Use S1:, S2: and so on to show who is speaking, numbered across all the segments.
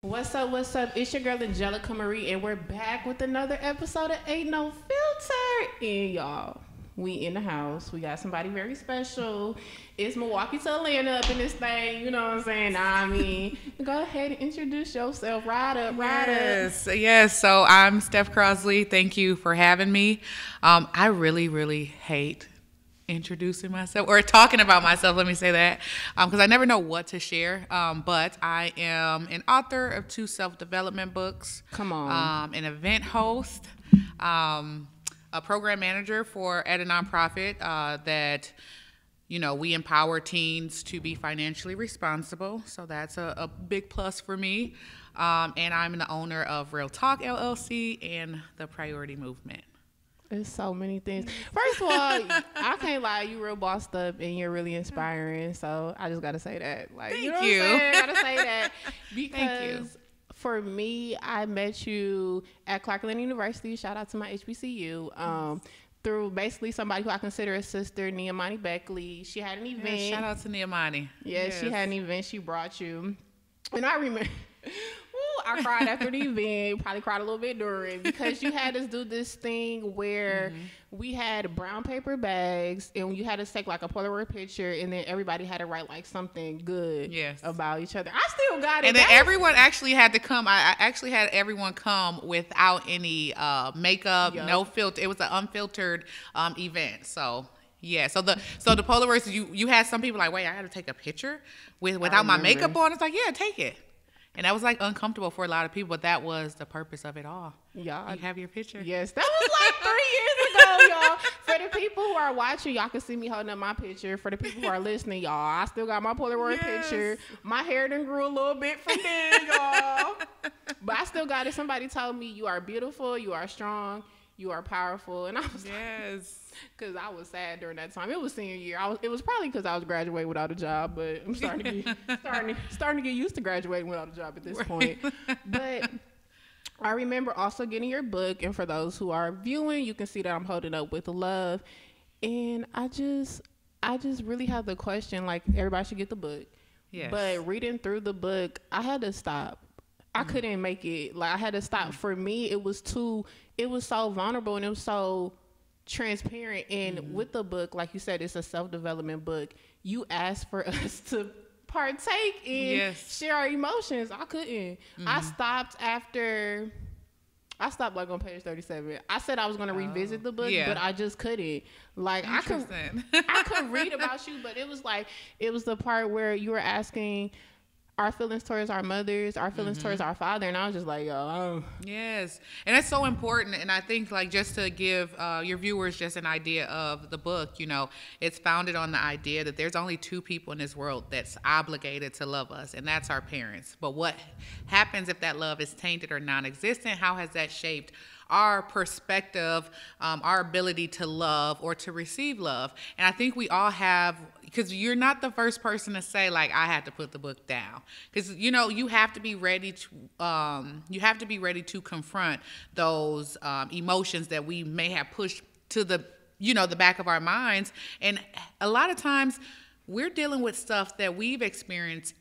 S1: What's up? What's up? It's your girl Angelica Marie, and we're back with another episode of Ain't No Filter. And y'all, we in the house. We got somebody very special. It's Milwaukee to Atlanta up in this thing. You know what I'm saying? Go ahead and introduce yourself. Ride up.
S2: Yes. So I'm Steph Crosley. Thank you for having me. I really hate introducing myself or talking about myself, let me say that, because I never know what to share, but I am an author of 2 self-development books.
S1: Come on.
S2: An event host, a program manager at a nonprofit that we empower teens to be financially responsible, so that's a big plus for me, and I'm the owner of Real Talk LLC and the Priority Movement.
S1: There's so many things. First of all, I can't lie, you real bossed up and you're really inspiring. So I just gotta say that. Like,
S2: Thank
S1: you know
S2: you.
S1: what I'm saying? I gotta say that because
S2: Thank you.
S1: for me, I met you at Clark Atlanta University. Shout out to my HBCU. Through basically somebody who I consider a sister, Niamani Beckley. She had an event.
S2: Yeah, shout out to Niamani.
S1: Yes, she had an event. She brought you, and I remember. I cried after the event, probably cried a little bit during, because you had us do this thing where we had brown paper bags and you had us take like a Polaroid picture and then everybody had to write like something good about each other. I still got it.
S2: And then everyone actually had to come. I actually had everyone come without any makeup, no filter. It was an unfiltered event. So yeah, so the Polaroids, you had some people like, wait, I had to take a picture without my makeup on. It's like, yeah, take it. And that was like uncomfortable for a lot of people, but that was the purpose of it all.
S1: Yeah,
S2: you have your picture.
S1: Yes, that was like 3 years ago, y'all. For the people who are watching, y'all can see me holding up my picture. For the people who are listening, y'all, I still got my Polaroid picture. My hair done grew a little bit from then, y'all. But I still got it. Somebody told me you are beautiful, you are strong, you are powerful, and I was like, because I was sad during that time. It was senior year. It was probably because I was graduating without a job, but I'm starting to get used to graduating without a job at this point. But I remember also getting your book, and for those who are viewing, you can see that I'm holding up with love. And I just really have the question, like, everybody should get the book. Yes. But reading through the book, I had to stop. I couldn't make it. Like, I had to stop. For me, it was so vulnerable and it was so transparent. And with the book, like you said, it's a self-development book. You asked for us to partake and share our emotions. I couldn't. I stopped like on page 37. I said I was going to revisit the book, but I just couldn't. Like, I could read about you, but it was the part where you were asking our feelings towards our mothers, our feelings towards our father, and I was just like,
S2: Yes, and that's so important, and I think, like, just to give your viewers just an idea of the book, it's founded on the idea that there's only 2 people in this world that's obligated to love us, and that's our parents. But what happens if that love is tainted or non-existent? How has that shaped our perspective, our ability to love or to receive love? And I think we all have, because you're not the first person to say, like, I had to put the book down, because you have to be ready to confront those emotions that we may have pushed to the the back of our minds. And a lot of times we're dealing with stuff that we've experienced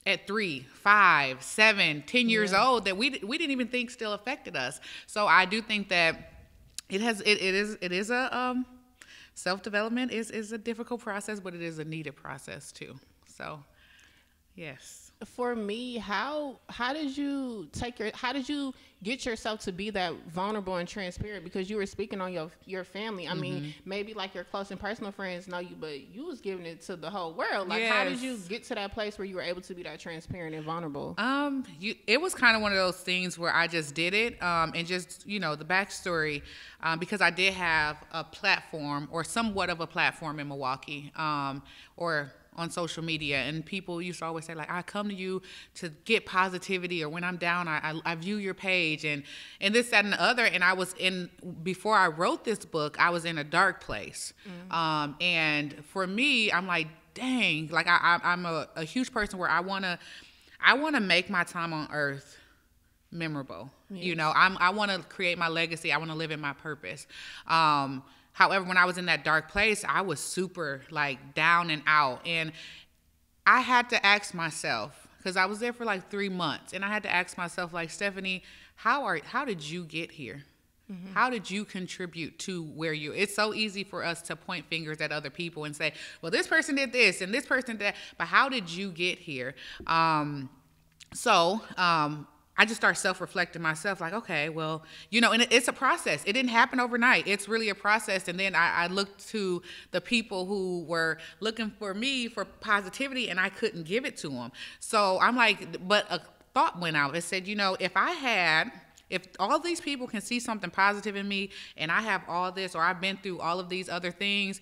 S2: at 3, 5, 7, 10 years old that we didn't even think still affected us. So I do think that it is a self-development is a difficult process, but it is a needed process too. So yes.
S1: For me, how did you get yourself to be that vulnerable and transparent? Because you were speaking on your family. I mean, maybe like your close and personal friends know you, but you was giving it to the whole world. Like, how did you get to that place where you were able to be that transparent and vulnerable?
S2: It was kind of one of those things where I just did it, and just the backstory, because I did have a platform or somewhat of a platform in Milwaukee, or on social media, and people used to always say, like, I come to you to get positivity, or when I'm down, I view your page, and this, that, and the other. And before I wrote this book, I was in a dark place. And for me, I'm like, dang, like I'm a huge person where I want to make my time on earth memorable. Yes. I want to create my legacy. I want to live in my purpose. However, when I was in that dark place, I was super, like, down and out. And I had to ask myself, because I was there for like 3 months, and I had to ask myself, like, Stephanie, how did you get here? How did you contribute to where you? It's so easy for us to point fingers at other people and say, well, this person did this and this person did that, but how did you get here? I just start self-reflecting myself, like, okay, well, and it's a process. It didn't happen overnight. It's really a process. And then I looked to the people who were looking for me for positivity, and I couldn't give it to them. So I'm like, but a thought went out. It said, if all these people can see something positive in me, and I have all this, or I've been through all of these other things,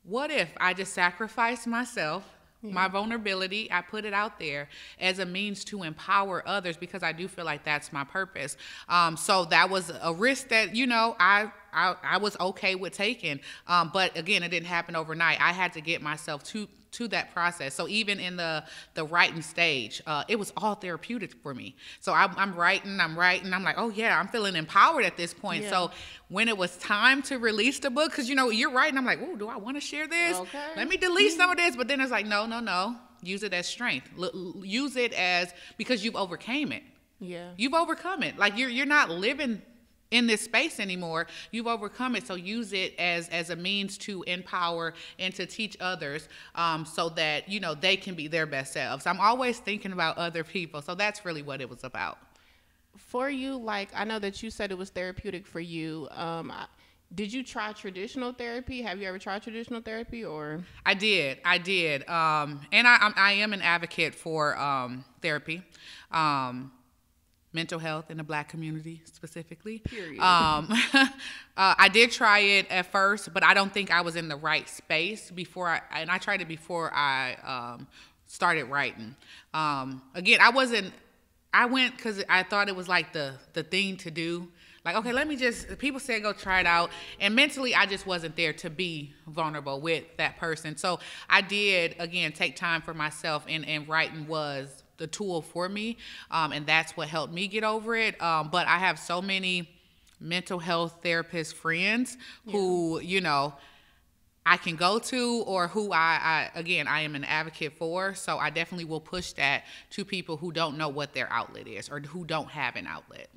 S2: what if I just sacrifice myself, my vulnerability, I put it out there as a means to empower others, because I do feel like that's my purpose. So that was a risk that, I was okay with taking. But again, it didn't happen overnight. I had to get myself to that process. So even in the writing stage, it was all therapeutic for me. So I'm writing. I'm like, oh yeah, I'm feeling empowered at this point. Yeah. So when it was time to release the book, because you're writing, I'm like, oh, do I want to share this? Okay. Let me delete some of this. But then it's like, no. Use it as strength. Use it as, because you've overcame it. Yeah. You've overcome it. Like you're not living in this space anymore. You've overcome it. So use it as a means to empower and to teach others, so that, they can be their best selves. I'm always thinking about other people. So that's really what it was about.
S1: For you, like, I know that you said it was therapeutic for you. Did you try traditional therapy? Have you ever tried traditional therapy, or? I did.
S2: And I am an advocate for therapy. Mental health in the Black community specifically. Period. I did try it at first, but I don't think I was in the right space I tried it before I started writing. Again, I went because I thought it was like the thing to do. Like, okay, people said go try it out. And mentally, I just wasn't there to be vulnerable with that person. So I did, again, take time for myself, and writing was the tool for me, and that's what helped me get over it. But I have so many mental health therapist friends who, I can go to, or who I am an advocate for. So I definitely will push that to people who don't know what their outlet is, or who don't have an outlet.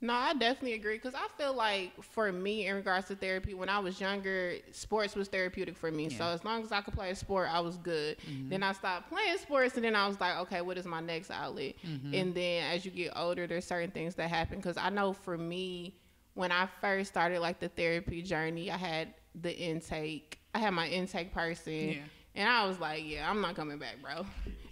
S1: No, I definitely agree, because I feel like for me, in regards to therapy, when I was younger, sports was therapeutic for me. Yeah. So as long as I could play a sport, I was good. Mm-hmm. Then I stopped playing sports, and then I was like, okay, what is my next outlet? Mm-hmm. And then as you get older, there's certain things that happen. Because I know for me, when I first started like the therapy journey, I had my intake person. Yeah. And I was like, yeah, I'm not coming back, bro.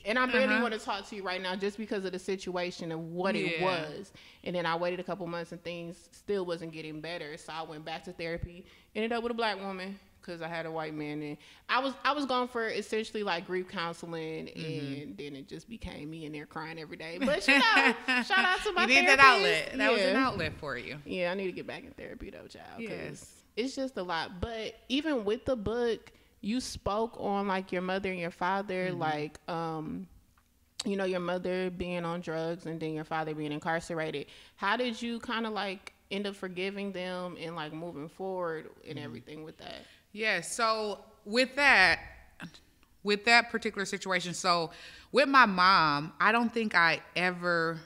S1: And I barely want to talk to you right now, just because of the situation and what it was. And then I waited a couple months, and things still wasn't getting better. So I went back to therapy, ended up with a Black woman, because I had a white man. And I was going for essentially like grief counseling, and then it just became me in there crying every day. But shout out to my therapist. You need that outlet.
S2: That was an outlet for you.
S1: Yeah, I need to get back in therapy though, child. Yes. It's just a lot. But even with the book, you spoke on like your mother and your father, like, your mother being on drugs and then your father being incarcerated. How did you kind of like end up forgiving them and like moving forward and everything with that?
S2: Yeah. So with that particular situation, so with my mom, I don't think I ever,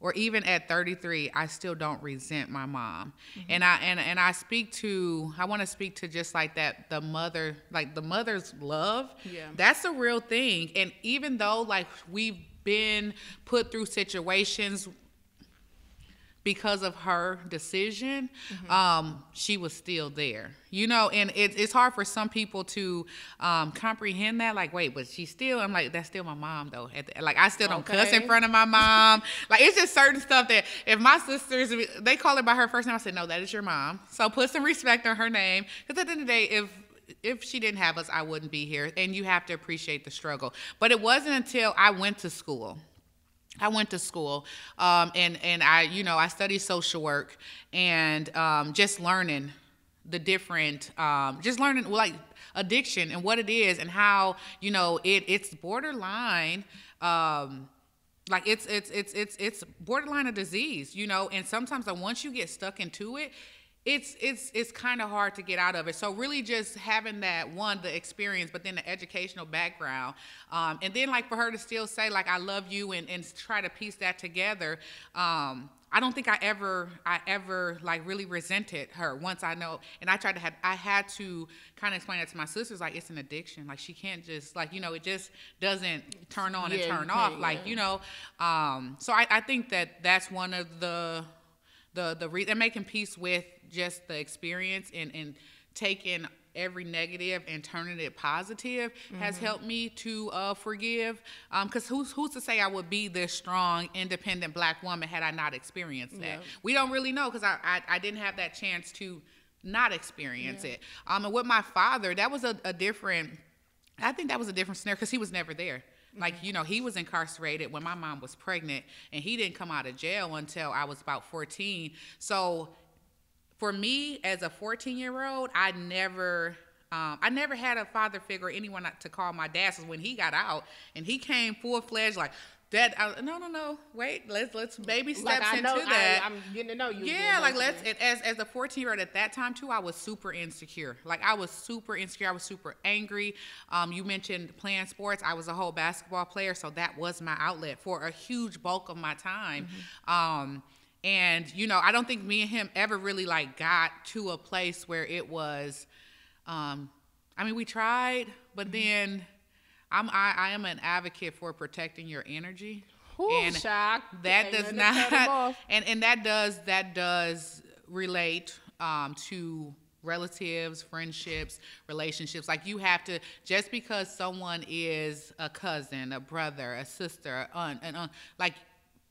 S2: or even at 33, I still don't resent my mom. Mm-hmm. And I want to speak to just like that, the mother's love. Yeah. That's a real thing. And even though like we've been put through situations because of her decision, she was still there, and it's hard for some people to comprehend that. Like, wait, but she's still, I'm like, that's still my mom though. Like, I still don't cuss in front of my mom. Like, it's just certain stuff that if my sisters, they call her by her first name, I said, no, that is your mom. So put some respect on her name. Because at the end of the day, if she didn't have us, I wouldn't be here. And you have to appreciate the struggle. But it wasn't until I went to school. And I studied social work, and just learning the different, like addiction and what it is, and how it's borderline, like it's borderline a disease, and sometimes once you get stuck into it, it's kind of hard to get out of it. So really just having that, one, the experience, but then the educational background, and then like for her to still say like I love you and try to piece that together. I don't think I ever like really resented her once I know, and I had to kind of explain that to my sisters, like it's an addiction, like she can't just like, it just doesn't turn on and turn off, like, so I think that's one of the reason, making peace with just the experience and taking every negative and turning it positive has helped me to forgive. Because who's to say I would be this strong, independent Black woman had I not experienced that? We don't really know, because I didn't have that chance to not experience it. And with my father, that was a different, I think that was a different scenario, because he was never there. Like, he was incarcerated when my mom was pregnant, and he didn't come out of jail until I was about 14. So for me, as a 14-year-old, I never had a father figure or anyone to call my dad. So when he got out and he came full-fledged, like, Dad, no, wait, let's baby steps into that.
S1: I'm getting to know you.
S2: Yeah, like as a 14-year-old at that time too, I was super insecure. Like I was super insecure. I was super angry. You mentioned playing sports. I was a whole basketball player, so that was my outlet for a huge bulk of my time. And, I don't think me and him ever really like got to a place where it was, we tried, but then I am an advocate for protecting your energy.
S1: Ooh,
S2: and
S1: shock.
S2: That does not, and that does relate to relatives, friendships, relationships. Like you have to, just because someone is a cousin, a brother, a sister, an aunt, like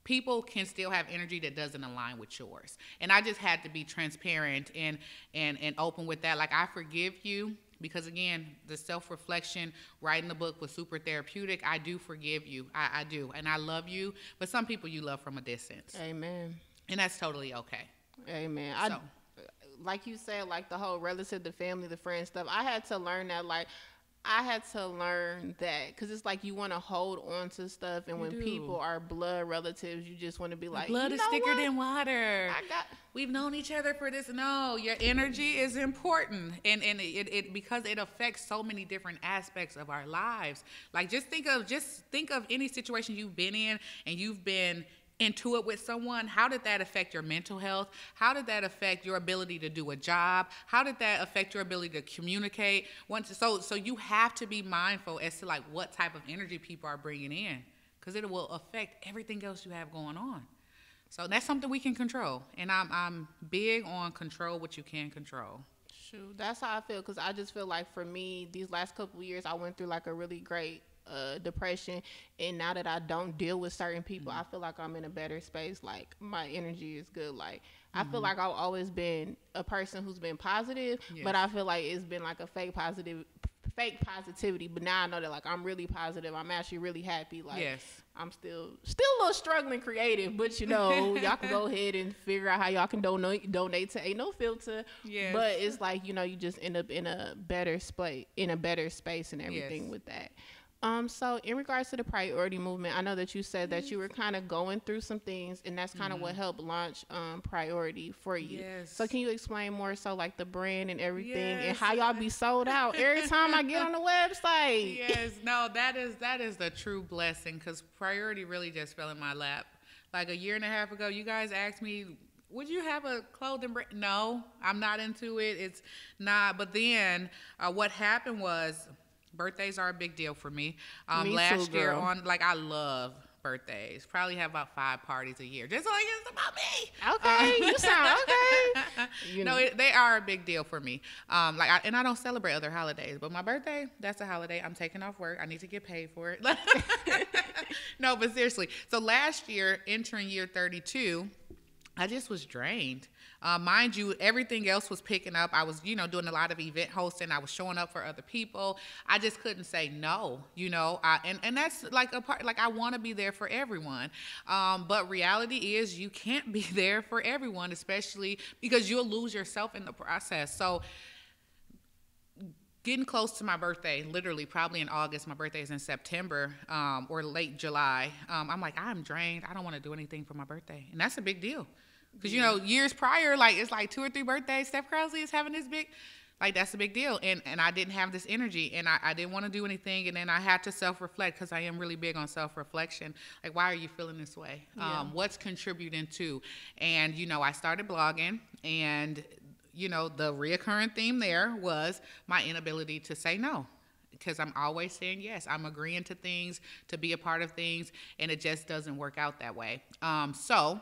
S2: people can still have energy that doesn't align with yours. And I just had to be transparent and open with that. Like I forgive you. Because again, the self-reflection, writing the book was super therapeutic. I do forgive you. I do. And I love you. But some people you love from a distance.
S1: Amen.
S2: And that's totally okay.
S1: Amen.
S2: So.
S1: Like you said, like the whole relative, the family, the friend stuff, I had to learn that, because it's like you want to hold on to stuff, and when people are blood relatives, you just want to be like,
S2: blood is thicker than water. We've known each other for this. No, your energy is important, and it because it affects so many different aspects of our lives. Like just think of any situation you've been in, and you've been into it with someone. How did that affect your mental health? How did that affect your ability to do a job? How did that affect your ability to communicate? So you have to be mindful as to like what type of energy people are bringing in, because it will affect everything else you have going on. So that's something we can control, and I'm big on control what you can control.
S1: Shoot, that's how I feel, because I just feel like for me, these last couple of years, I went through like a really great depression, and now that I don't deal with certain people, I feel like I'm in a better space. Like my energy is good. Like I feel like I've always been a person who's been positive, but I feel like it's been like a fake positivity. But now I know that like I'm really positive. I'm actually really happy. Like I'm still a little struggling creative, but y'all can go ahead and figure out how y'all can donate to Ain't No Filter. But it's like you just end up in a better space and everything with that. So in regards to the priority movement, I know that you said that you were kind of going through some things, and that's kind of what helped launch priority for you. So can you explain more so like the brand and everything and how y'all be sold out every time I get on the website?
S2: No, that is the true blessing, because priority really just fell in my lap. Like a year and a half ago, you guys asked me, would you have a clothing brand? No, I'm not into it. It's not. But then what happened was, birthdays are a big deal for me. Last year I love birthdays. Probably have about 5 parties a year. Just like it's about me.
S1: Okay, you sound okay.
S2: They are a big deal for me. I don't celebrate other holidays, but my birthday, that's a holiday. I'm taking off work. I need to get paid for it. No, but seriously. So last year, entering year 32, I just was drained. Mind you, everything else was picking up. I was, doing a lot of event hosting. I was showing up for other people. I just couldn't say no, and that's like a part, like I want to be there for everyone. But reality is you can't be there for everyone, especially because you'll lose yourself in the process. So getting close to my birthday, literally probably in August, my birthday is in September, or late July. I'm like, I'm drained. I don't want to do anything for my birthday. And that's a big deal. Because, you know, years prior, like, it's like 2 or 3 birthdays, Steph Crosley is having this big, like, that's a big deal. And I didn't have this energy, and I didn't want to do anything. And then I had to self-reflect, because I am really big on self-reflection. Like, why are you feeling this way?
S1: Yeah.
S2: What's contributing to? And, you know, I started blogging, and, you know, the reoccurring theme there was my inability to say no. Because I'm always saying yes. I'm agreeing to things, to be a part of things, and it just doesn't work out that way. So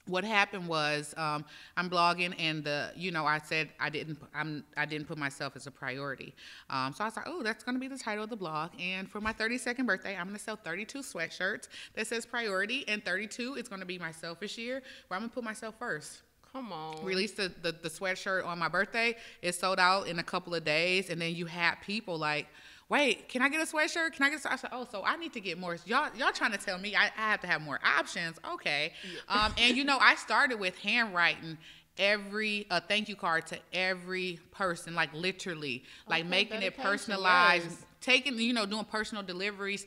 S2: what happened was I'm blogging, and I said I didn't put myself as a priority. So I was like, oh, that's going to be the title of the blog. And for my 32nd birthday, I'm going to sell 32 sweatshirts that says priority, and 32 is going to be my selfish year, where I'm going to put myself first.
S1: Come on.
S2: Released the sweatshirt on my birthday. It sold out in a couple of days, and then you had people like, wait, can I get a sweatshirt? Can I get? I said, oh, so I need to get more. Y'all trying to tell me I have to have more options? Okay. Yeah. And you know, I started with handwriting every thank you card to every person, like literally, like making it personalized. Yes. Doing personal deliveries,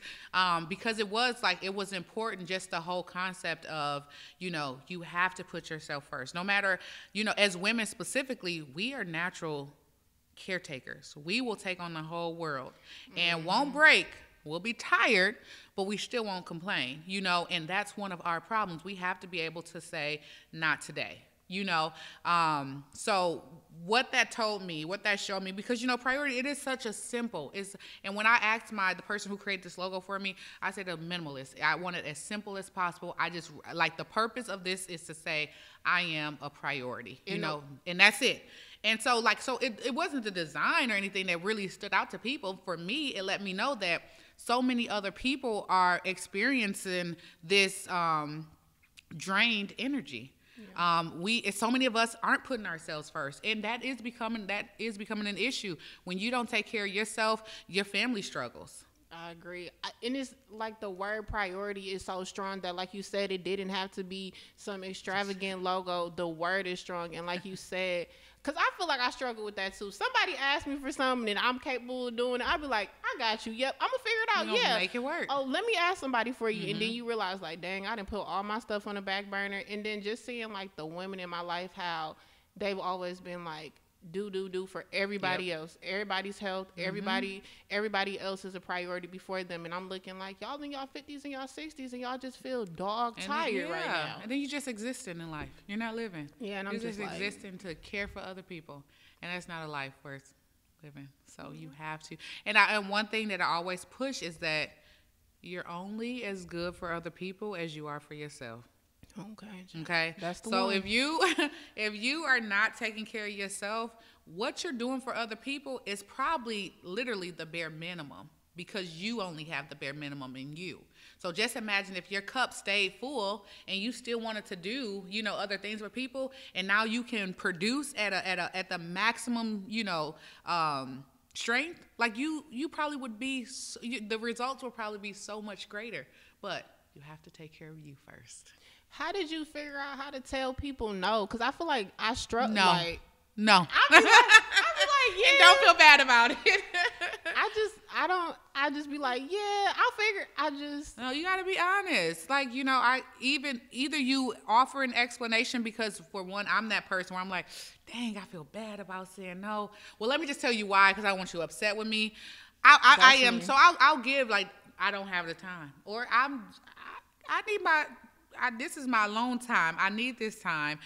S2: because it was important, just the whole concept of, you know, you have to put yourself first. No matter, you know, as women specifically, we are natural caretakers. We will take on the whole world and won't break. We'll be tired, but we still won't complain, you know, and that's one of our problems. We have to be able to say, not today. You know, so what that told me, what that showed me, because, you know, priority, it is such a simple, and when I asked the person who created this logo for me, I said a minimalist. I want it as simple as possible. I just, like, the purpose of this is to say, I am a priority, you know, and that's it. And so, like, so it wasn't the design or anything that really stood out to people. For me, it let me know that so many other people are experiencing this drained energy. Yeah. So many of us aren't putting ourselves first, and that is becoming an issue. When you don't take care of yourself, your family struggles.
S1: I agree. And it's like the word priority is so strong that, like you said, it didn't have to be some extravagant logo. The word is strong, and like you said, because I feel like I struggle with that too. Somebody asks me for something and I'm capable of doing it, I'll be like, I got you. Yep, I'm going to figure it out. Yeah.
S2: Make it work.
S1: Oh, let me ask somebody for you. Mm-hmm. And then you realize, like, dang, I didn't put all my stuff on the back burner. And then just seeing, like, the women in my life, how they've always been, like, do for everybody else. Everybody's health. Mm-hmm. Everybody else is a priority before them. And I'm looking like, y'all in y'all 50s and y'all 60s, and y'all just feel tired right now.
S2: And then you just existing in life. You're not living.
S1: Yeah, and I'm
S2: just
S1: like,
S2: existing to care for other people. And that's not a life worth living. So you have to. And one thing that I always push is that you're only as good for other people as you are for yourself. Okay.
S1: That's the
S2: so
S1: one.
S2: if you are not taking care of yourself, what you're doing for other people is probably literally the bare minimum, because you only have the bare minimum in you. So just imagine if your cup stayed full and you still wanted to do, you know, other things with people, and now you can produce at the maximum, you know, strength. Like you probably would be, the results will probably be so much greater. But you have to take care of you first.
S1: How did you figure out how to tell people no? Because I feel like I struggle.
S2: No.
S1: Like,
S2: no.
S1: I be like, yeah.
S2: And don't feel bad about it.
S1: I just be like, yeah, I'll figure.
S2: No, you got to be honest. Like, you know, either you offer an explanation, because for one, I'm that person where I'm like, dang, I feel bad about saying no. Well, let me just tell you why, because I don't want you upset with me. I am. So I'll give, like, I don't have the time, or I need this is my alone time. I need this time.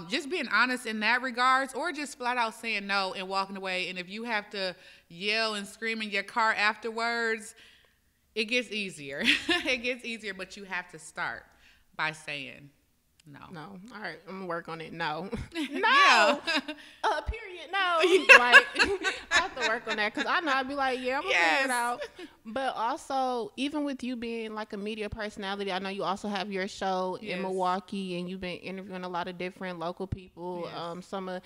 S2: Just being honest in that regards, or just flat out saying no and walking away. And if you have to yell and scream in your car afterwards, it gets easier. It gets easier, but you have to start by saying no.
S1: No. All right. I'm going to work on it. No. No.
S2: Yeah.
S1: Period. No. Like, I have to work on that, because I know I'd be like, yeah, I'm going to figure it out. But also, even with you being like a media personality, I know you also have your show in Milwaukee, and you've been interviewing a lot of different local people, some of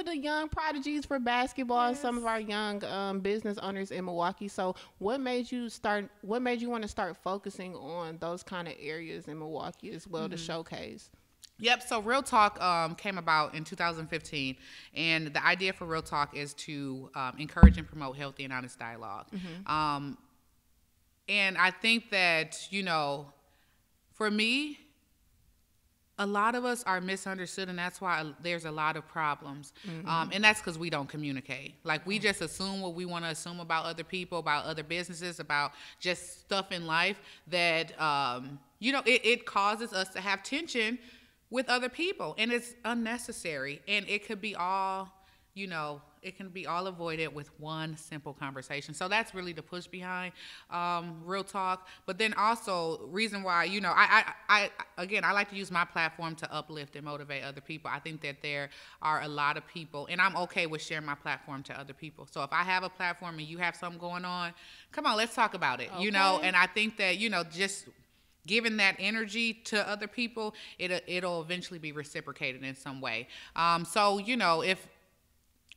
S1: the young prodigies for basketball, and some of our young business owners in Milwaukee. So what made you want to start focusing on those kind of areas in Milwaukee as well to showcase?
S2: Yep. So Real Talk came about in 2015, and the idea for Real Talk is to encourage and promote healthy and honest dialogue. Mm-hmm. And I think that, you know, for me, a lot of us are misunderstood, and that's why there's a lot of problems. And that's because we don't communicate. Like, we just assume what we want to assume about other people, about other businesses, about just stuff in life that, it causes us to have tension with other people, and it's unnecessary. And it could be all, it can be all avoided with one simple conversation. So that's really the push behind Real Talk. But then also, reason why, I like to use my platform to uplift and motivate other people. I think that there are a lot of people, and I'm okay with sharing my platform to other people. So if I have a platform and you have something going on, come on, let's talk about it, And I think that, just giving that energy to other people, it'll eventually be reciprocated in some way. If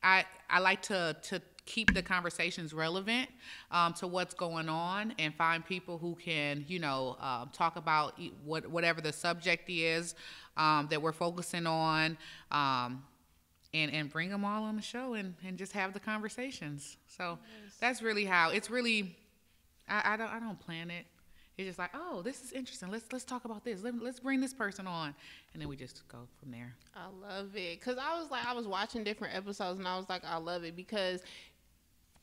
S2: I like to keep the conversations relevant to what's going on, and find people who can, talk about whatever the subject is that we're focusing on, and bring them all on the show and just have the conversations. So that's really how it's really. I don't plan it. It's just like, oh, this is interesting. Let's talk about this. Let's bring this person on, and then we just go from there.
S1: I love it, because I was watching different episodes, and I was like, I love it, because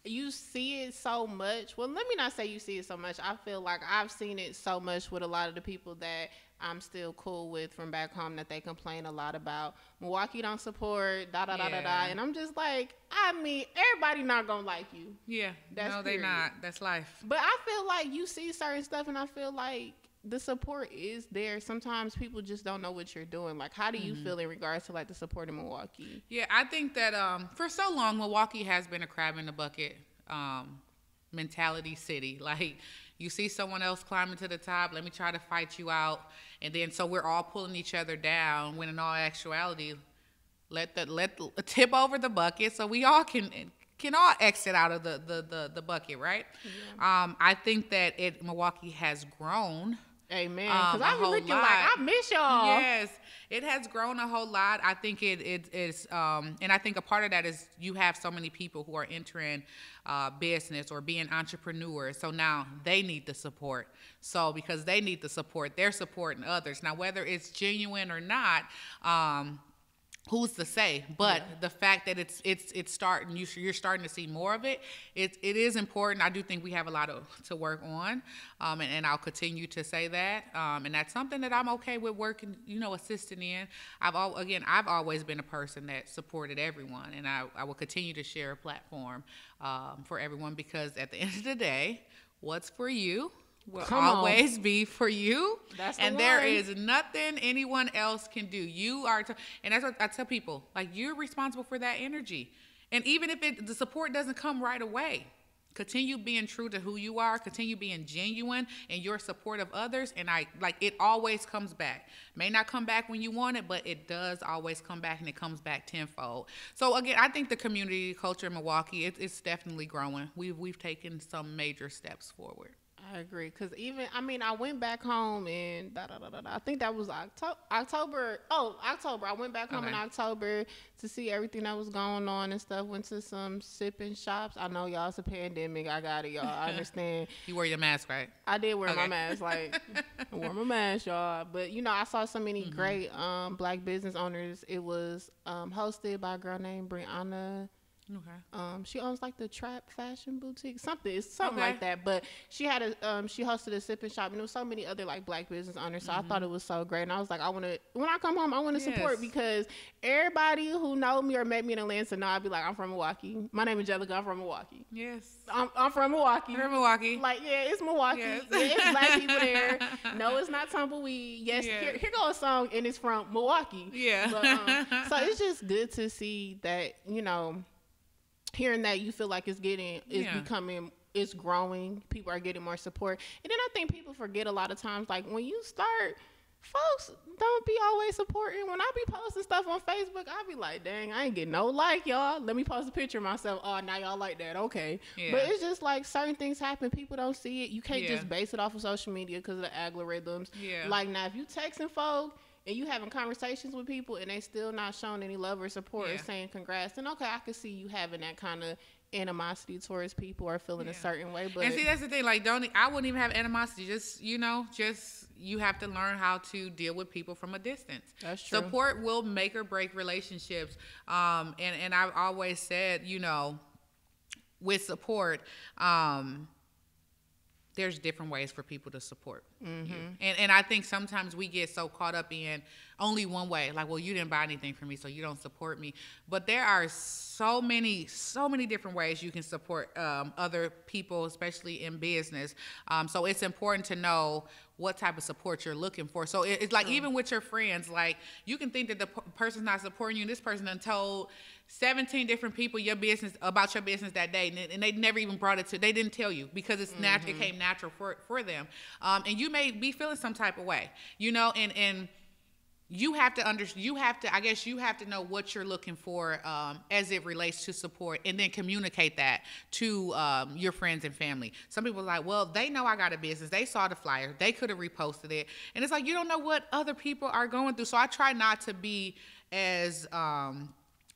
S1: you see it so much. Well, let me not say you see it so much. I feel like I've seen it so much with a lot of the people that I'm still cool with from back home, that they complain a lot about Milwaukee don't support, da da da da da. And I'm just like, everybody not gonna like you.
S2: Yeah, no, they not. That's life.
S1: But I feel like you see certain stuff, and I feel like the support is there. Sometimes people just don't know what you're doing. Like, how do you feel in regards to, like, the support in Milwaukee?
S2: Yeah, I think that for so long, Milwaukee has been a crab in the bucket mentality city. Like, you see someone else climbing to the top, let me try to fight you out. And then so we're all pulling each other down, when in all actuality, let tip over the bucket so we all can all exit out of the bucket, right? Yeah. I think that Milwaukee has grown.
S1: Amen. Because I was looking like, I miss y'all.
S2: Yes, it has grown a whole lot. I think it is, and I think a part of that is you have so many people who are entering business or being entrepreneurs. So now they need the support. So because they need the support, they're supporting others. Now, whether it's genuine or not, who's to say? But the fact that it's starting, you're starting to see more of it. It is important. I do think we have a lot to work on, and I'll continue to say that. And that's something that I'm okay with working, assisting in. I've always been a person that supported everyone, and I will continue to share a platform for everyone, because at the end of the day, what's for you will always be for you. And there is nothing anyone else can do. You are, and that's what I tell people, like, you're responsible for that energy. And even if the support doesn't come right away, continue being true to who you are, continue being genuine in your support of others, and it always comes back. May not come back when you want it, but it does always come back, and it comes back tenfold. So again, I think the community culture in Milwaukee, it's definitely growing. We've taken some major steps forward.
S1: I agree, because I went back home in, I think that was October. I went back home in October to see everything that was going on and stuff. Went to some sipping shops. I know, y'all, it's a pandemic. I got it, y'all. I understand.
S2: You wore your mask, right?
S1: I did wear my mask. I wore my mask, y'all. But, I saw so many great black business owners. It was hosted by a girl named Brianna. Okay. She owns like the Trap Fashion Boutique, something like that. But she had she hosted a sipping shop, and there was so many other like black business owners. So I thought it was so great, and I was like, when I come home, I want to support, because everybody who know me or met me in Atlanta know I'd be like, I'm from Milwaukee. My name is Angelica. I'm from Milwaukee.
S2: Yes.
S1: I'm from Milwaukee.
S2: You're from Milwaukee.
S1: Like, yeah, it's Milwaukee. Yes. Yeah, it's black people there. No, it's not tumbleweed. Yes, here goes a song, and it's from Milwaukee. Yeah. But, so it's just good to see that, hearing that you feel like it's growing, people are getting more support. And then I think people forget a lot of times, like, when you start, folks don't be always supporting. When I be posting stuff on Facebook, I be like, dang, I ain't getting no like, y'all. Let me post a picture of myself. Oh, now y'all like that. Okay. Yeah. But it's just like certain things happen. People don't see it. You can't just base it off of social media because of the algorithms. Yeah. Like, now, if you texting folk and you having conversations with people and they still not showing any love or support or saying congrats, then okay, I can see you having that kind of animosity towards people or feeling a certain way. But
S2: and see, that's the thing. Like, I wouldn't even have animosity. Just you have to learn how to deal with people from a distance.
S1: That's true.
S2: Support will make or break relationships. And I've always said, with support, there's different ways for people to support you. And I think sometimes we get so caught up in only one way. Like, well, you didn't buy anything from me, so you don't support me. But there are so many different ways you can support other people, especially in business. So it's important to know what type of support you're looking for. So it's like, even with your friends, like, you can think that the person's not supporting you, and this person done told 17 different people about your business that day, and they never even brought it to, they didn't tell you, because it's natural, it came natural for them. And you may be feeling some type of way, and you have to I guess you have to know what you're looking for as it relates to support, and then communicate that to your friends and family. Some people are like, well, they know I got a business. They saw the flyer. They could have reposted it. And it's like, you don't know what other people are going through. So I try not to be as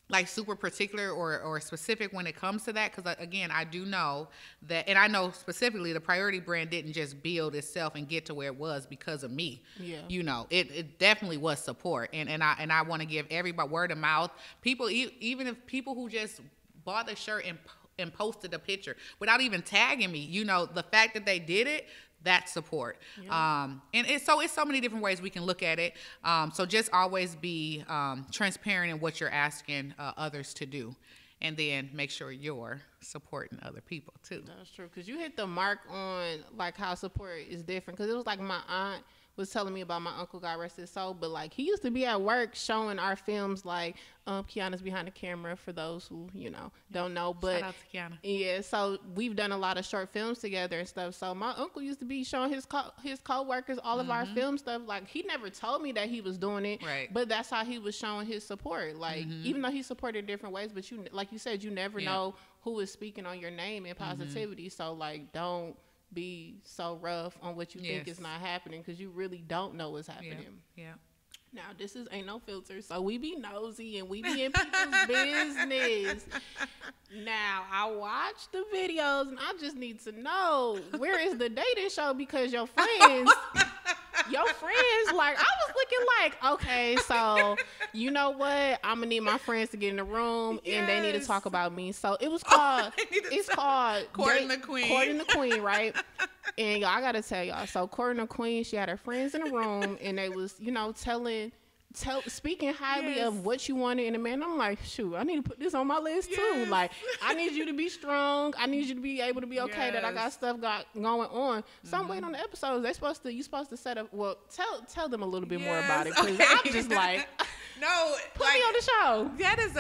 S2: like super particular or specific when it comes to that, because again, I do know that, and I know specifically the Priority brand didn't just build itself and get to where it was because of me. It definitely was support, and I want to give everybody word of mouth. People, even if people who just bought the shirt and posted a picture without even tagging me, the fact that they did it, that's support. And it's so many different ways we can look at it. So just always be transparent in what you're asking others to do, and then make sure you're supporting other people too.
S1: That's true, because you hit the mark on like how support is different. Because it was like my aunt was telling me about my uncle, God rest his soul, but like he used to be at work showing our films, like Kiana's behind the camera for those who don't know, but
S2: shout out to Kiana.
S1: Yeah, so we've done a lot of short films together and stuff. So my uncle used to be showing his co-workers all of our film stuff. Like, he never told me that he was doing it,
S2: right,
S1: but that's how he was showing his support. Like, even though he supported different ways, but like you said, you never know who is speaking on your name in positivity. So like, don't be so rough on what you think is not happening, because you really don't know what's happening. Now, this ain't no filter, so we be nosy and we be in people's business. Now, I watch the videos and I just need to know, where is the dating show? Because your friends, like, I was looking like, okay, so you know what? I'm gonna need my friends to get in the room and they need to talk about me. So it was called,
S2: Courting the Queen.
S1: Courting the Queen, right? And y'all, I gotta tell y'all, so Courting the Queen, she had her friends in the room and they was, speaking highly of what you wanted in a man. I'm like, shoot, I need to put this on my list too. Like, I need you to be strong. I need you to be able to be okay that I got stuff going on. So I'm waiting on the episodes. You supposed to set up. Well, tell them a little bit more about it, because I'm just like,
S2: no,
S1: put me on the show.
S2: That is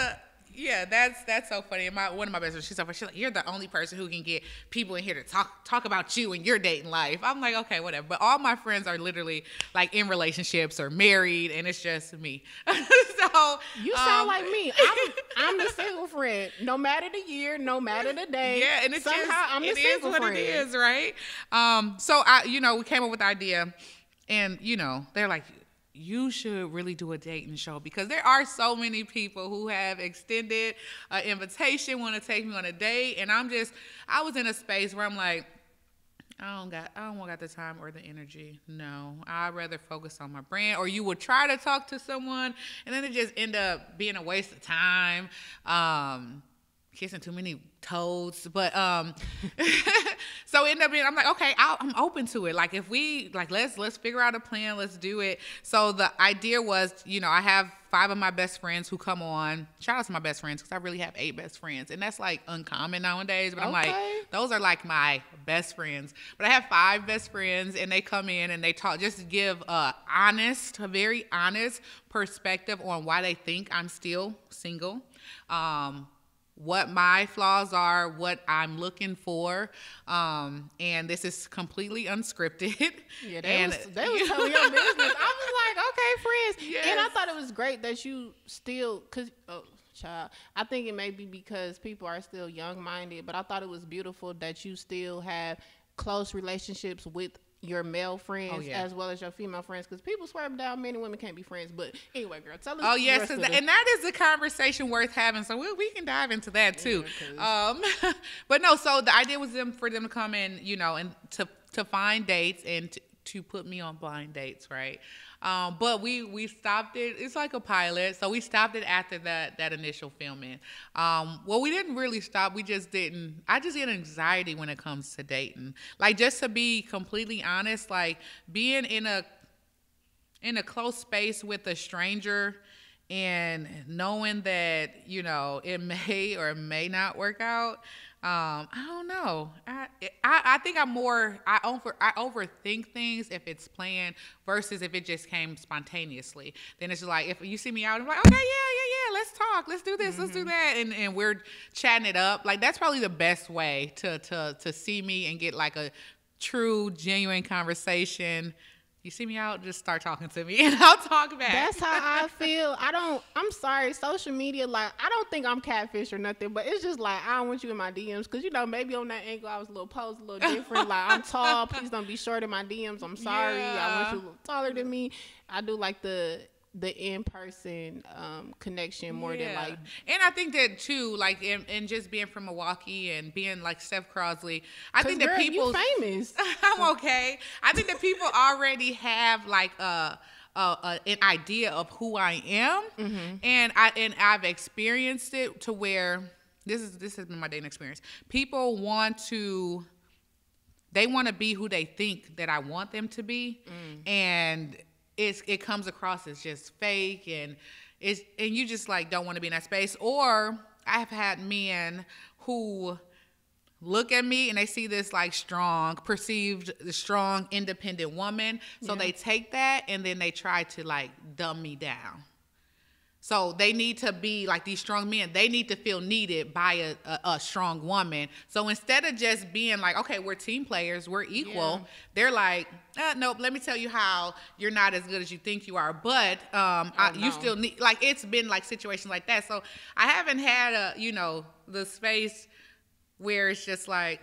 S2: that's so funny. And one of my best friends, she's like, you're the only person who can get people in here to talk about you and your dating life. I'm like, okay, whatever. But all my friends are literally like in relationships or married, and it's just me. So
S1: you sound like me. I'm the single friend. No matter the year, no matter the day.
S2: Yeah, and it's
S1: somehow I'm the single friend.
S2: It is, right? So we came up with the idea, and they're like, you should really do a dating show, because there are so many people who have extended an invitation, want to take me on a date, and I was in a space where I'm like, I don't got the time or the energy. No, I'd rather focus on my brand. Or you would try to talk to someone, and then it just end up being a waste of time. Kissing too many toads, but so end up being, I'm like, okay, I'm open to it. Like, if we let's figure out a plan, let's do it. So the idea was, I have 5 of my best friends who come on. Shout out to my best friends, because I really have 8 best friends, and that's like uncommon nowadays. But I'm like, those are like my best friends. But I have 5 best friends, and they come in and they talk, just to give a very honest perspective on why they think I'm still single. What my flaws are, what I'm looking for, and this is completely unscripted. Yeah, they was
S1: telling your business. I was like, okay, friends. Yes. And I thought it was great that you still, child, I think it may be because people are still young-minded, but I thought it was beautiful that you still have close relationships with your male friends
S2: yeah.
S1: as well as your female friends, because people swear down men and women can't be friends. But anyway, girl, tell us.
S2: Oh yes, and that is a conversation worth having. So we can dive into that too. But no, so the idea was for them to come in, you know, and to find dates and to put me on blind dates, right? But we stopped it. It's like a pilot, so we stopped it after that initial filming. Well, we didn't really stop. We just didn't. I just get anxiety when it comes to dating. Like, just to be completely honest, like being in a close space with a stranger and knowing that, you know, it may or may not work out. I don't know. I think I overthink things if it's planned versus if it just came spontaneously. Then it's like, if you see me out, I'm like, okay, yeah, let's talk, let's do this, let's do that, and we're chatting it up. Like, that's probably the best way to see me and get like a true, genuine conversation. You see me out, just start talking to me and I'll talk back.
S1: That's how I feel. I'm sorry, social media, like, I don't think I'm catfish or nothing, but it's just like, I don't want you in my DMs, because, you know, maybe on that angle I was a little posed, a little different. Like, I'm tall, please don't be short in my DMs. I'm sorry. Yeah. I want you a little taller than me. I do like the in-person connection more than like.
S2: And I think that too, like, and just being from Milwaukee and being like Steph Crosley, I think that people,
S1: you famous.
S2: I'm okay. I think that people already have like an idea of who I am, and I've experienced it to where this has been my dating experience. People want to be who they think that I want them to be, and it comes across as just fake, and you just like don't want to be in that space. Or I've had men who look at me and they see this like perceived strong, independent woman, so they take that and then they try to like dumb me down. So they need to be like these strong men. They need to feel needed by a strong woman. So instead of just being like, okay, we're team players, we're equal, they're like, nope, let me tell you how you're not as good as you think you are. But you still need, like, it's been like situations like that. So I haven't had the space where it's just like,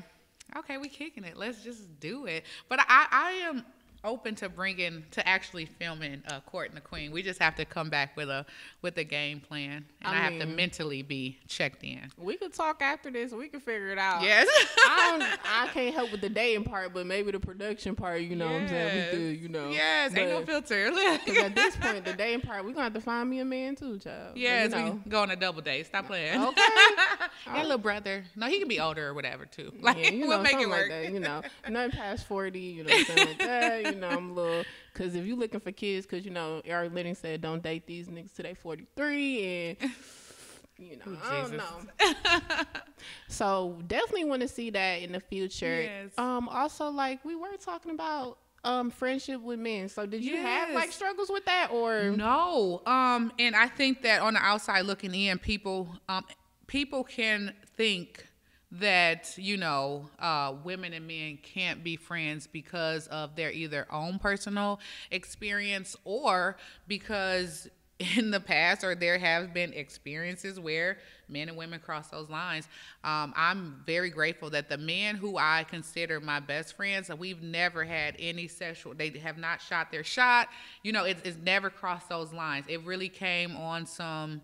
S2: okay, we kicking it. Let's just do it. But I am open to actually filming Courting the Queen. We just have to come back with a game plan, and I have to mentally be checked in.
S1: We could talk after this. We can figure it out.
S2: Yes.
S1: I can't help with the dating part, but maybe the production part. You know what I'm saying? We could, you know.
S2: Yes, ain't no filter.
S1: Because at this point, the dating part, we're gonna have to find me a man too, child.
S2: Yes, we go on a double date. Stop playing.
S1: Okay.
S2: That little brother. No, he can be older or whatever too. Like, we'll make it work.
S1: Like that, you know, nothing past 40. You know, something like that. You know, I'm a little, because if you looking for kids, because, you know, Eric Lennon said don't date these niggas till they 43, and, you know, I don't know. So definitely want to see that in the future.
S2: Yes.
S1: Also, like, we were talking about friendship with men. So did you have like struggles with that, or
S2: no? And I think that on the outside looking in, people can think that, you know, women and men can't be friends because of their either own personal experience, or because in the past, or there have been experiences where men and women cross those lines. I'm very grateful that the men who I consider my best friends, we've never had any sexual, they have not shot their shot. You know, it's never crossed those lines. It really came on some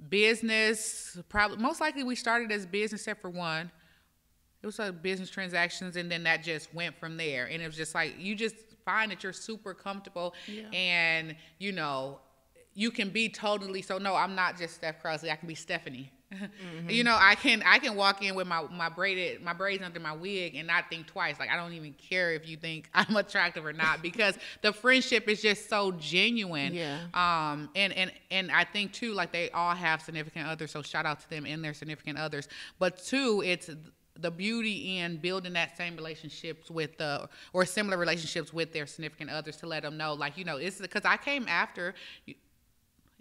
S2: business, probably most likely we started as business, except for one. It was like business transactions, and then that just went from there. And it was just like, you just find that you're super comfortable, and, you know, you can be totally, so no, I'm not just Steph Crosley, I can be Stephanie. You know, I can walk in with my braids under my wig and not think twice. Like, I don't even care if you think I'm attractive or not, because the friendship is just so genuine. And I think too, like, they all have significant others, so shout out to them and their significant others. But two, it's the beauty in building that same relationships with or similar relationships with their significant others, to let them know, like, you know, it's because I came after.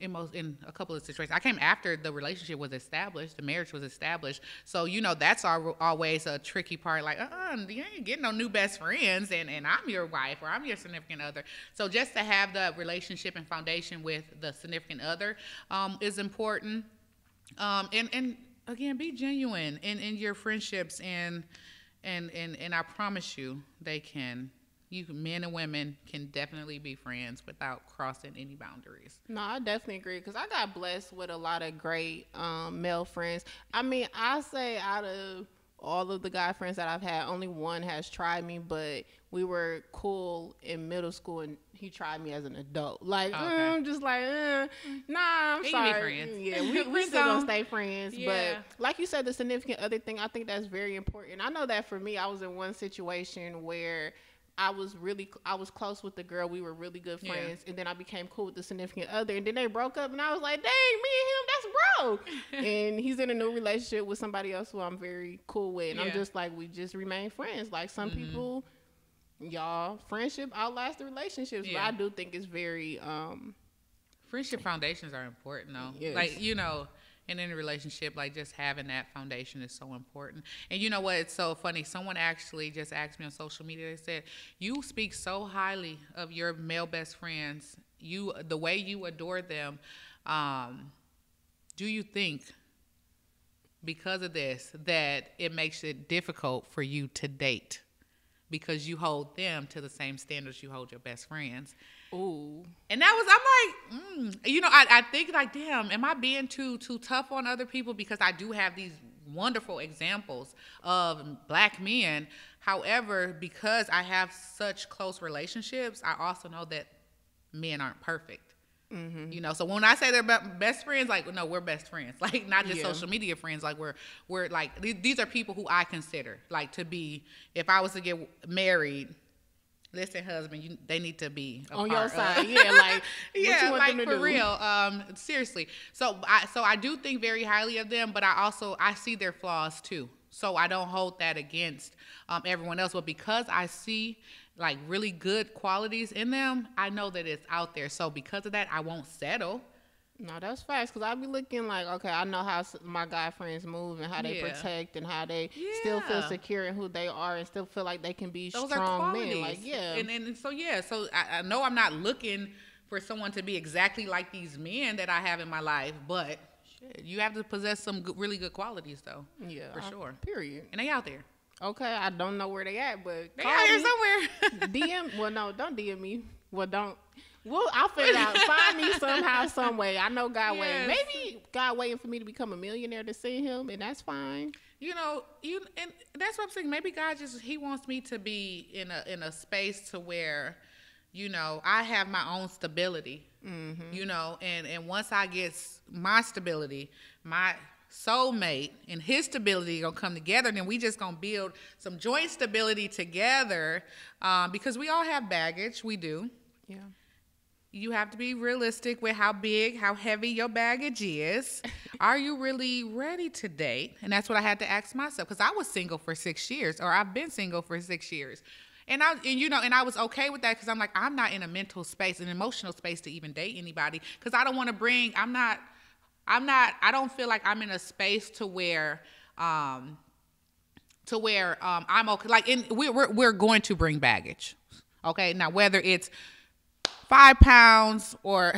S2: In a couple of situations, I came after the relationship was established, the marriage was established. So, you know, that's always a tricky part. Like, you ain't getting no new best friends, and I'm your wife, or I'm your significant other. So just to have the relationship and foundation with the significant other is important. And again, be genuine in your friendships, and I promise you, they can men and women can definitely be friends without crossing any boundaries.
S1: No, I definitely agree because I got blessed with a lot of great male friends. I mean, I say out of all of the guy friends that I've had, only one has tried me, but we were cool in middle school and he tried me as an adult. Like, I'm just like, nah, I'm sorry.
S2: Be friends.
S1: Yeah, we still gonna stay friends. Yeah. But like you said, the significant other thing, I think that's very important. I know that for me, I was in one situation where I was close with the girl. We were really good friends. And then I became cool with the significant other. And then they broke up. And I was like, dang, me and him, that's broke. And he's in a new relationship with somebody else who I'm very cool with. And I'm just like, we just remain friends. Like some people, y'all, friendship outlasts the relationships. But I do think it's very...
S2: friendship foundations are important, though.
S1: Yes.
S2: Like, you know... And in a relationship, like just having that foundation is so important. And you know what? It's so funny. Someone actually just asked me on social media. They said, "You speak so highly of your male best friends. The way you adore them. Do you think, because of this, that it makes it difficult for you to date because you hold them to the same standards you hold your best friends?"
S1: Ooh.
S2: And that was, I'm like, you know, I think like, damn, am I being too tough on other people? Because I do have these wonderful examples of black men. However, because I have such close relationships, I also know that men aren't perfect. Mm-hmm. You know, so when I say they're best friends, like, no, we're best friends. Like, not just social media friends. Like, we're like, these are people who I consider, like, to be, if I was to get married, listen, husband, they need to be
S1: on your side. Yeah, like,
S2: yeah,
S1: what you want
S2: like
S1: them to
S2: for
S1: do?
S2: real. Seriously. So I do think very highly of them, but I see their flaws too. So I don't hold that against everyone else. But because I see like really good qualities in them, I know that it's out there. So because of that, I won't settle.
S1: No, that's facts. Because I be looking like, okay, I know how my guy friends move and how they protect and how they still feel secure in who they are and still feel like they can be
S2: Those
S1: strong
S2: are
S1: men. Like,
S2: so I know I'm not looking for someone to be exactly like these men that I have in my life, but shit, you have to possess some really good qualities, though. Yeah, for sure.
S1: Period.
S2: And they out there.
S1: Okay, I don't know where they at, but
S2: they out here somewhere.
S1: DM. Well, no, don't DM me. Well, don't. Well, I'll figure it out. Find me somehow, some way. I know God waiting. Maybe God waiting for me to become a millionaire to see him, and that's fine.
S2: You know, and that's what I'm saying. Maybe God He wants me to be in a space to where, you know, I have my own stability. Mm-hmm. You know, and once I get my stability, my soulmate and his stability gonna come together, then we just gonna build some joint stability together, because we all have baggage. We do. Yeah. You have to be realistic with how big, how heavy your baggage is. Are you really ready to date? And that's what I had to ask myself, because I was single for 6 years, or I've been single for 6 years. And I was okay with that, because I'm like, I'm not in a mental space, an emotional space to even date anybody, because I don't want to bring, I don't feel like I'm in a space to where I'm okay. Like, we're going to bring baggage. Okay. Now, whether it's 5 pounds or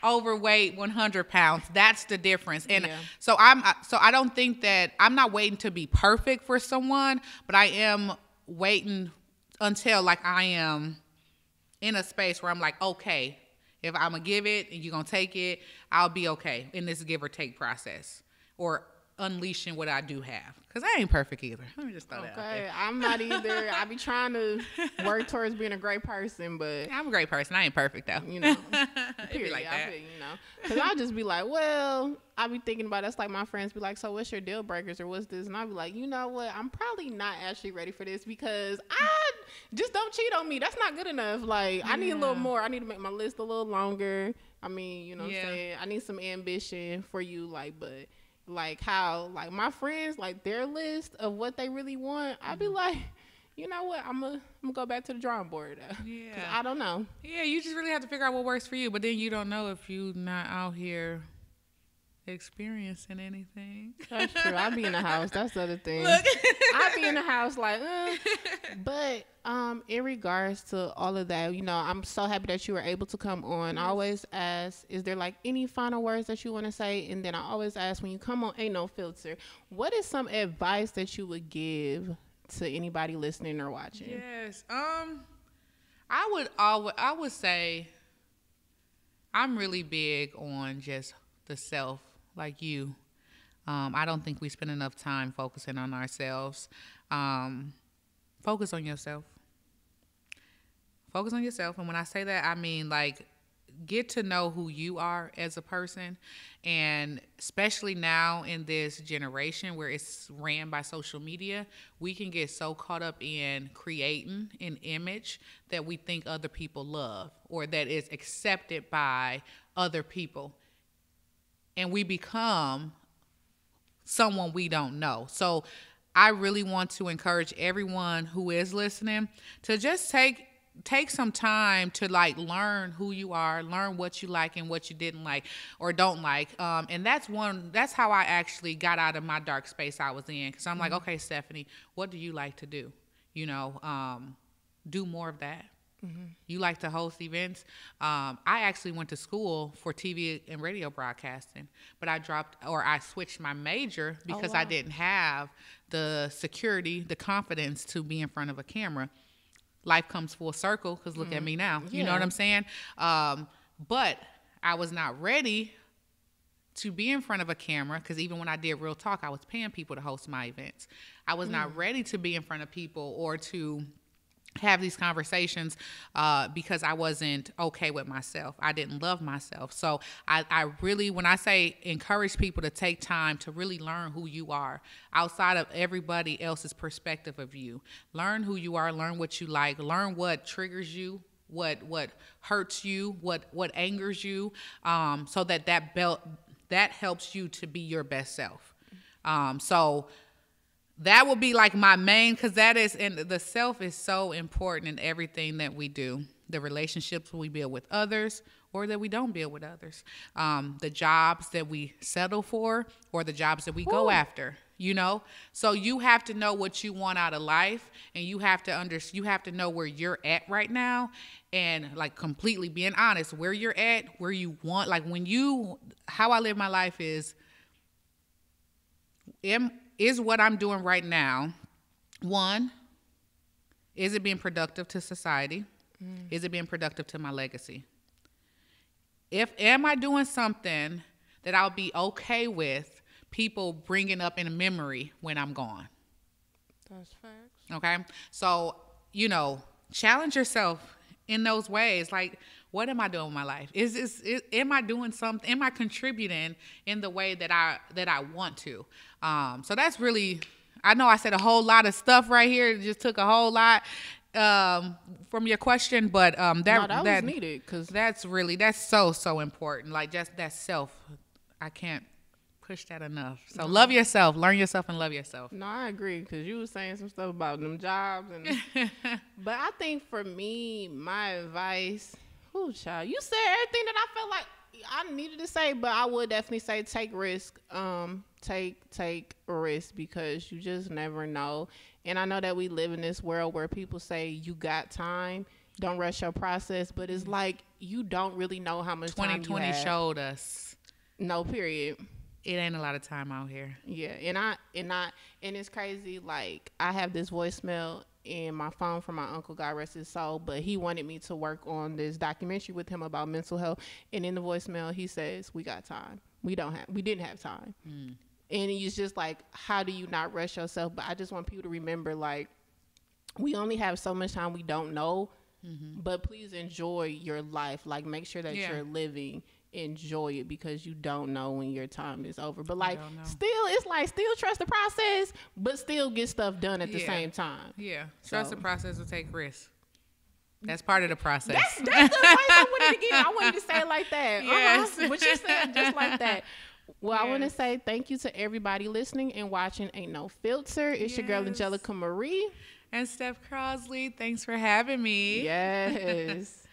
S2: overweight 100 pounds, that's the difference. And so I don't think that I'm not waiting to be perfect for someone, but I am waiting until like I am in a space where I'm like, okay, if I'm gonna give it and you're gonna take it, I'll be okay in this give or take process, or unleashing what I do have, because I ain't perfect either. Let me just throw that out there.
S1: I'm not either. I be trying to work towards being a great person, but
S2: I'm a great person. I ain't perfect though.
S1: You know, period. Like that. Because I'll just be like, well, I be thinking about it. That's like my friends be like, so what's your deal breakers or what's this? And I'll be like, you know what? I'm probably not actually ready for this, because I just don't cheat on me. That's not good enough. Like, I need a little more. I need to make my list a little longer. I mean, you know what I'm saying? I need some ambition for you, but like how, like my friends, like their list of what they really want, I'd be like, you know what? I'm gonna go back to the drawing board. Yeah. 'Cause I don't know.
S2: Yeah, you just really have to figure out what works for you, but then you don't know if you're not out here experiencing anything.
S1: That's true. I be in the house. That's the other thing. I be in the house like, but in regards to all of that, you know, I'm so happy that you were able to come on. I always ask, is there like any final words that you want to say? And then I always ask, when you come on Ain't No Filter, what is some advice that you would give to anybody listening or watching?
S2: Yes. I would say I'm really big on just the self, like you. I don't think we spend enough time focusing on ourselves. Focus on yourself. Focus on yourself. And when I say that, I mean, like, get to know who you are as a person. And especially now in this generation where it's ran by social media, we can get so caught up in creating an image that we think other people love or that is accepted by other people. And we become someone we don't know. So I really want to encourage everyone who is listening to just take some time to like learn who you are, learn what you like and what you didn't like or don't like. And that's how I actually got out of my dark space I was in. Cause I'm like, okay, Stephanie, what do you like to do? You know, do more of that. Mm-hmm. You like to host events. I actually went to school for TV and radio broadcasting, but I switched my major because I didn't have the security, the confidence to be in front of a camera. Life comes full circle because look at me now. You know what I'm saying? But I was not ready to be in front of a camera because even when I did Real Talk, I was paying people to host my events. I was not ready to be in front of people or to have these conversations because I wasn't okay with myself. I didn't love myself. So I really, when I say encourage people to take time to really learn who you are outside of everybody else's perspective of you, learn who you are, learn what you like, learn what triggers you, what hurts you, what angers you, so that helps you to be your best self. So that would be like my main, because that is, and the self is so important in everything that we do. The relationships we build with others or that we don't build with others. The jobs that we settle for or the jobs that we go after, you know? So you have to know what you want out of life, and you have to know where you're at right now, and like completely being honest where you're at, where you want, like how I live my life is what I'm doing right now, one, is it being productive to society? Is it being productive to my legacy? Am I doing something that I'll be okay with people bringing up in a memory when I'm gone?
S1: That's facts.
S2: Okay? So, challenge yourself in those ways. Like, what am I doing with my life? Am I doing something? Am I contributing in the way that I want to? So that's really, I know I said a whole lot of stuff right here. It just took a whole lot from your question, but that
S1: was needed, because
S2: that's so important. Like, just that self, I can't push that enough. So love yourself, learn yourself, and love yourself.
S1: No, I agree, because you were saying some stuff about them jobs, but I think for me, my advice, child, you said everything that I felt like I needed to say, but I would definitely say take risk. Take risk, because you just never know. And I know that we live in this world where people say you got time, don't rush your process, but it's like you don't really know how much time you have.
S2: 2020 showed us.
S1: No, period.
S2: It ain't a lot of time out here.
S1: Yeah, and it's crazy. Like, I have this voicemail in my phone from my uncle, God rest his soul, but he wanted me to work on this documentary with him about mental health. And in the voicemail, he says, "We got time. We didn't have time." And he's just like, how do you not rush yourself? But I just want people to remember, like, we only have so much time we don't know, but please enjoy your life. Like, make sure that you're living. Enjoy it, because you don't know when your time is over. But like, still trust the process, but still get stuff done at the same time.
S2: Yeah, trust the process will take risks. That's part of the process.
S1: That's the advice I wanted to give. I wanted to say it like that.
S2: Yes.
S1: What you said, just like that. Well, I want to say thank you to everybody listening and watching Ain't No Filter. It's your girl, Angelica Marie.
S2: And Steph Crosley. Thanks for having me.
S1: Yes.